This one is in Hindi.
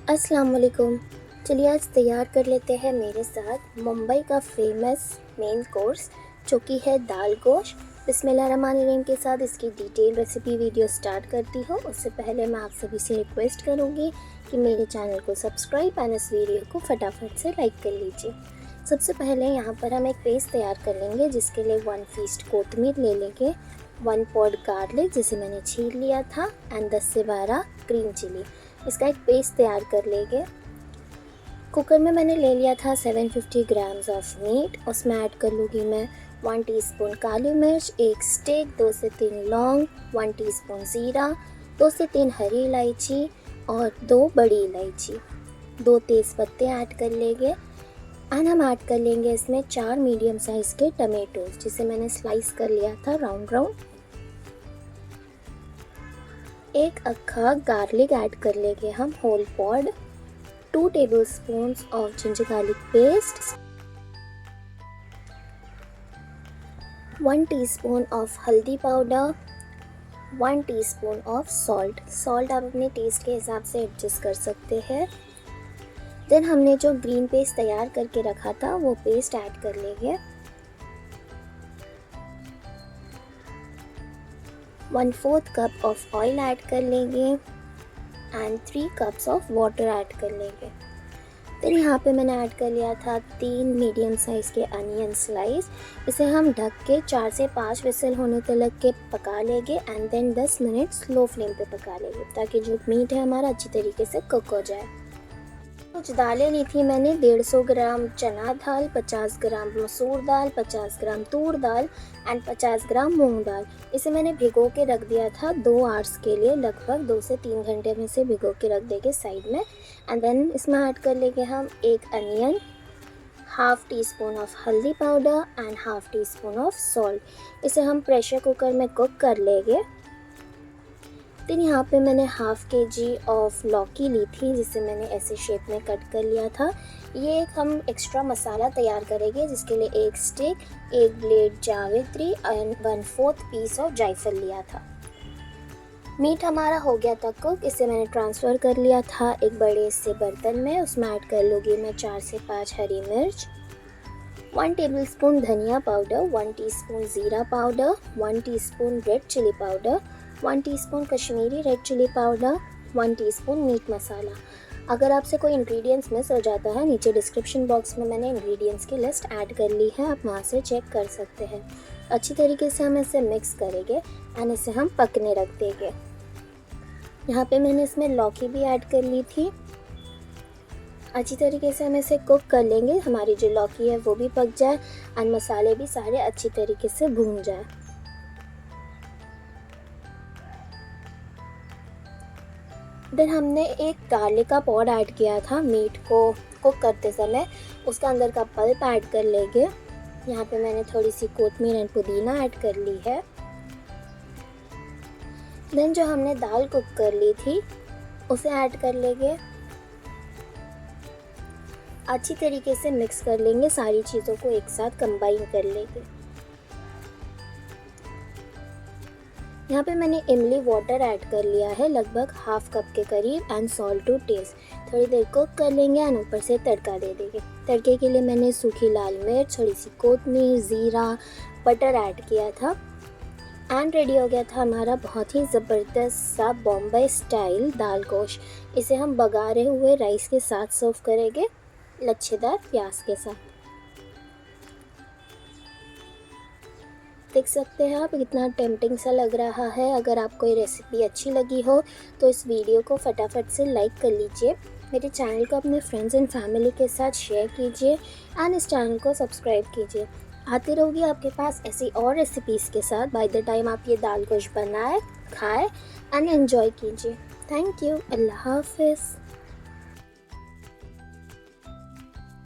अस्सलाम वालेकुम। चलिए आज तैयार कर लेते हैं मेरे साथ मुंबई का फेमस मेन कोर्स जो कि है दाल गोश। बिस्मिल्लाहिर्रहमानिर्रहीम के साथ इसकी डिटेल रेसिपी वीडियो स्टार्ट करती हूँ। उससे पहले मैं आप सभी से रिक्वेस्ट करूँगी कि मेरे चैनल को सब्सक्राइब और इस वीडियो को फटाफट से लाइक कर लीजिए। सबसे पहले यहाँ पर हम एक पेस्ट तैयार कर लेंगे जिसके लिए 1 फीस्ट कोतमीर ले लेंगे, 1 पॉड गार्लिक जिसे मैंने छील लिया था एंड 10 से 12 ग्रीन चिली। इसका एक पेस्ट तैयार कर लेंगे। कुकर में मैंने ले लिया था 750 ग्राम्स ऑफ मीट। उसमें ऐड कर लूँगी मैं 1 टीस्पून काली मिर्च, 1 स्टिक, 2 से 3 लौंग, 1 टीस्पून ज़ीरा, 2 से 3 हरी इलायची और 2 बड़ी इलायची, 2 तेज़ पत्ते ऐड कर लेंगे। एंड हम ऐड कर लेंगे इसमें 4 मीडियम साइज़ के टमेटोज जिसे मैंने स्लाइस कर लिया था राउंड राउंड। एक अक्खा गार्लिक ऐड कर लेंगे हम whole pod, 2 tablespoons of ginger garlic paste, 1 teaspoon of haldi powder, 1 teaspoon of salt आप अपने टेस्ट के हिसाब से एडजस्ट कर सकते हैं। देन हमने जो ग्रीन पेस्ट तैयार करके रखा था वो पेस्ट ऐड कर लेंगे। 1/4 कप ऑफ ऑयल ऐड कर लेंगे and 3 cups of water add कर लेंगे। फिर यहाँ पे मैंने ऐड कर लिया था 3 मीडियम साइज़ के अनियन स्लाइस। इसे हम ढक के 4 से 5 विसल होने तक के पका लेंगे and then 10 minute slow flame पे पका लेंगे ताकि जो मीट है हमारा अच्छी तरीके से कुक हो जाए। कुछ दालें ली थी मैंने, 150 ग्राम चना दाल, 50 ग्राम मसूर दाल, 50 ग्राम तूर दाल एंड 50 ग्राम मूंग दाल। इसे मैंने भिगो के रख दिया था 2 आवर्स के लिए, लगभग 2 से 3 घंटे में से भिगो के रख देंगे साइड में। एंड देन इसमें ऐड कर लेंगे हम 1 onion, half teaspoon of haldi powder and half teaspoon of salt. इसे हम प्रेशर कुकर में कुक कर लेंगे। फिर यहाँ पे मैंने हाफ़ kg ऑफ लौकी ली थी जिसे मैंने ऐसे शेप में कट कर लिया था। ये एक हम एक्स्ट्रा मसाला तैयार करेंगे जिसके लिए 1 स्टिक, 1 ब्लेड जावित्री एंड 1/4 पीस ऑफ जायफल लिया था। मीट हमारा हो गया था कुक। इसे मैंने ट्रांसफ़र कर लिया था एक बड़े से बर्तन में। उसमें ऐड कर लूँगी मैं 4 से 5 हरी मिर्च, 1 टेबलस्पून धनिया पाउडर, 1 टीस्पून ज़ीरा powder, 1 teaspoon red chilli powder, 1 teaspoon Kashmiri red chilli powder, 1 teaspoon meat masala. अगर आपसे कोई इंग्रेडिएंट्स मिस हो जाता है, नीचे डिस्क्रिप्शन बॉक्स में मैंने इंग्रेडिएंट्स की लिस्ट ऐड कर ली है, आप वहाँ से चेक कर सकते हैं। अच्छी तरीके से हम इसे मिक्स करेंगे एंड इसे हम पकने रख देंगे। यहाँ पे मैंने इसमें लौकी भी ऐड कर ली थी। अच्छी तरीके से हम इसे कुक कर लेंगे, हमारी जो लौकी है वो भी पक जाए और मसाले भी सारे अच्छी तरीके से भून जाए। देन हमने एक गार्लिक का पॉड ऐड किया था मीट को कुक करते समय, उसका अंदर का पल्प ऐड कर लेंगे। यहाँ पे मैंने थोड़ी सी कोतमीर एंड पुदीना ऐड कर ली है। देन जो हमने दाल कुक कर ली थी उसे ऐड कर लेंगे। अच्छी तरीके से मिक्स कर लेंगे, सारी चीज़ों को एक साथ कंबाइन कर लेंगे। यहाँ पे मैंने इमली वाटर ऐड कर लिया है लगभग हाफ़ कप के करीब एंड सॉल्ट टू टेस्ट। थोड़ी देर कुक कर लेंगे एंड ऊपर से तड़का दे देंगे। तड़के के लिए मैंने सूखी लाल मिर्च, थोड़ी सी कोतमीर, ज़ीरा, बटर ऐड किया था एंड रेडी हो गया था हमारा बहुत ही ज़बरदस्त सा बॉम्बे स्टाइल दाल गोश। इसे हम बघारे हुए राइस के साथ सर्व करेंगे, लच्छेदार प्याज के साथ। देख सकते हैं आप कितना टेम्पटिंग सा लग रहा है। अगर आपको ये रेसिपी अच्छी लगी हो तो इस वीडियो को फटाफट से लाइक कर लीजिए, मेरे चैनल को अपने फ्रेंड्स एंड फैमिली के साथ शेयर कीजिए एंड इस चैनल को सब्सक्राइब कीजिए। आती रहूँगी आपके पास ऐसी और रेसिपीज़ के साथ। बाय द टाइम आप ये दाल गोश बनाए, खाएँ एंड एंजॉय कीजिए। Thank you. अल्लाह हाफ़िज़।